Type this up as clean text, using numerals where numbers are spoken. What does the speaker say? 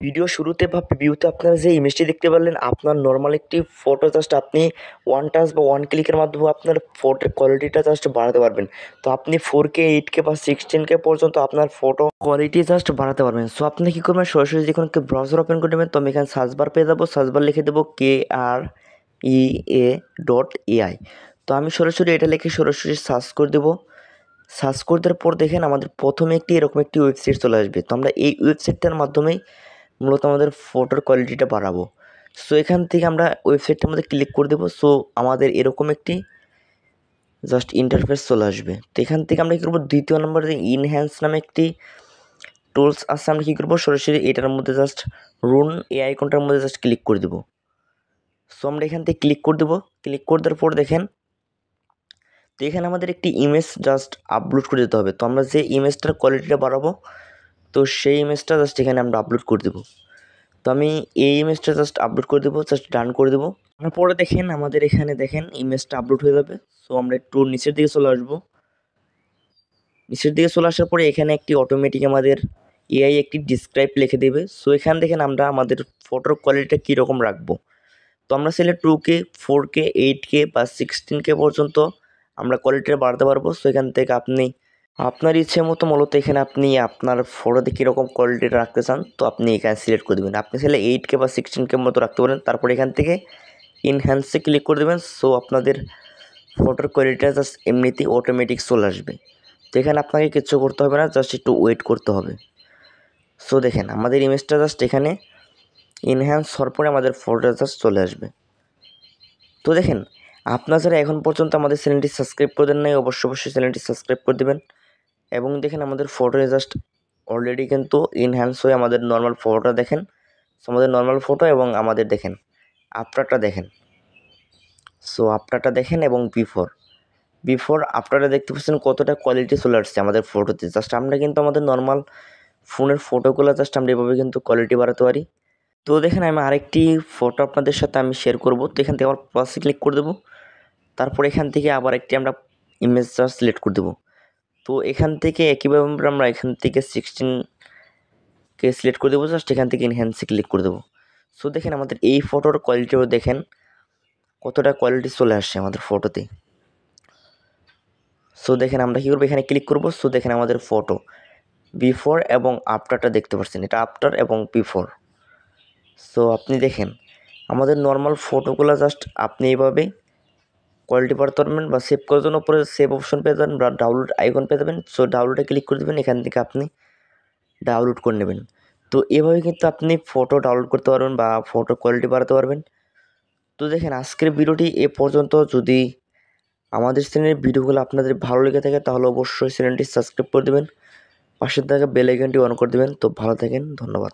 Video শুরুতে বা প্রিভিউতে আপনারা যে ইমেজটি দেখতে পারলেন, আপনার নর্মাল একটি ফটো জাস্ট আপনি ওয়ান টাচ বা ওয়ান ক্লিকের মাধ্যমে আপনার ফটোর কোয়ালিটিটা জাস্ট বাড়াতে পারবেন। তো আপনি 4K 8K বা 16K পর্যন্ত আপনার ফটো কোয়ালিটি জাস্ট বাড়াতে পারবেন। সো আপনি কী করবেন, সরাসরি যখন ব্রাউজার ওপেন করে নেবেন, তো আমি এখানে সার্চ বার পেয়ে যাবো। সার্চ বার লিখে দেবো KREA.ai। তো আমি সরাসরি এটা লিখে সরাসরি সার্চ করে দেবো। সার্চ করে দেওয়ার পর দেখেন আমাদের প্রথমে এরকম একটি ওয়েবসাইট চলে আসবে। তো আমরা এই ওয়েবসাইটটার মাধ্যমেই মূলত আমাদের ফটোর কোয়ালিটিটা বাড়াবো। সো এখান থেকে আমরা ওয়েবসাইটটার মধ্যে ক্লিক করে দেবো। সো আমাদের এরকম একটি জাস্ট ইন্টারফেস চলে আসবে। তো এখান থেকে আমরা কী করবো, দ্বিতীয় নম্বরে ইনহ্যান্স নামে একটি টুলস আছে, আমরা কী করবো, সরাসরি এটার মধ্যে জাস্ট রুন এই আইকনটার মধ্যে জাস্ট ক্লিক করে দেবো। সো আমরা এখান থেকে ক্লিক করে দেবো। ক্লিক করে দেওয়ার পর দেখেন, তো এখানে আমাদের একটি ইমেজ জাস্ট আপলোড করে দিতে হবে। তো আমরা যে ইমেজটার কোয়ালিটিটা বাড়াবো, তো সেই ইমেজটা জাস্ট এখানে আমরা আপলোড করে দেবো। তো আমি এই ইমেজটা জাস্ট আপলোড করে দেবো, জাস্ট ডান করে দেবো। তারপরে দেখেন আমাদের এখানে দেখেন ইমেজটা আপলোড হয়ে যাবে। সো আমরা একটু নিচের দিকে চলে আসবো। নিচের দিকে চলে আসার পরে এখানে একটি অটোমেটিক আমাদের এআই একটি ডিসক্রাইব লিখে দেবে। সো এখানে দেখেন আমরা আমাদের ফটোর কোয়ালিটিটা কীরকম রাখবো। তো আমরা চাইলে 2K 4K 8K বা 16K পর্যন্ত আমরা কোয়ালিটিটা বাড়াতে পারবো। সো এখান থেকে আপনি আপনার ইচ্ছে মতো মূলত এখানে আপনি আপনার ফটোতে কীরকম কোয়ালিটিটা রাখতে চান, তো আপনি এখানে সিলেক্ট করে দেবেন। আপনি চাইলে 8K বা 16K মতো রাখতে পারেন। তারপর এখান থেকে ইনহ্যান্সে ক্লিক করে দেবেন। সো আপনাদের ফটোর কোয়ালিটিটা জাস্ট এমনিতেই অটোমেটিক চলে আসবে। তো এখানে আপনাকে কিচ্ছু করতে হবে না, জাস্ট একটু ওয়েট করতে হবে। সো দেখেন আমাদের ইমেজটা জাস্ট এখানে ইনহ্যান্স হওয়ার পরে আমাদের ফটোটা জাস্ট চলে আসবে। তো দেখেন, আপনারা যারা এখন পর্যন্ত আমাদের চ্যানেলটি সাবস্ক্রাইব করে দেন নাই, অবশ্যই চ্যানেলটি সাবস্ক্রাইব করে দেবেন। এবং দেখেন আমাদের ফটো জাস্ট অলরেডি কিন্তু ইনহ্যান্স হয়ে আমাদের নর্মাল ফটোটা দেখেন। আমাদের নর্মাল ফটো এবং আমাদের দেখেন আফটারটা দেখেন। সো আফটারটা দেখেন এবং বিফোর আফটারটা দেখতে পাচ্ছেন কতটা কোয়ালিটি চলে আসছে আমাদের ফটোতে। জাস্ট আমরা কিন্তু আমাদের নর্মাল ফোনের ফটোগুলো জাস্ট আমরা এভাবে কিন্তু কোয়ালিটি বাড়াতে পারি। তো দেখেন আমি আরেকটি ফটো আপনাদের সাথে আমি শেয়ার করব। তো এখান থেকে আবার প্লাসে ক্লিক করে দেবো। তারপর এখান থেকে আবার একটি আমরা ইমেজ জাস্ট সিলেক্ট করে দেবো। তো এখান থেকে একইভাবে আমরা এখান থেকে 16K সিলেক্ট করে দেবো, জাস্ট এখান থেকে এনহ্যান্সে ক্লিক করে দেবো। সো দেখেন আমাদের এই ফটোর কোয়ালিটিও দেখেন কতটা কোয়ালিটি চলে আসছে আমাদের ফটোতে। সো দেখেন আমরা কী করবো, এখানে ক্লিক করবো। সো দেখেন আমাদের ফটো বিফোর এবং আফটারটা দেখতে পাচ্ছেন, এটা আফটার এবং বিফোর। সো আপনি দেখেন আমাদের নর্মাল ফটোগুলো জাস্ট আপনি এইভাবে কোয়ালিটি বাড়াতে পারবেন বা সেভ করার জন্য উপরে সেভ অপশন পেয়ে যাবেন বা ডাউনলোড আইকন পেয়ে যাবেন। সো ডাউনলোডে ক্লিক করে দেবেন, এখান থেকে আপনি ডাউনলোড করে নেবেন। তো এভাবে কিন্তু আপনি ফটো ডাউনলোড করতে পারবেন বা ফটো কোয়ালিটি বাড়াতে পারবেন। তো দেখেন আজকের ভিডিওটি এ পর্যন্ত। যদি আমাদের চ্যানেলের ভিডিওগুলো আপনাদের ভালো লেগে থাকে তাহলে অবশ্যই চ্যানেলটি সাবস্ক্রাইব করে দেবেন, পাশে থাকা বেল আইকনটি অন করে দেবেন। তো ভালো থাকেন, ধন্যবাদ।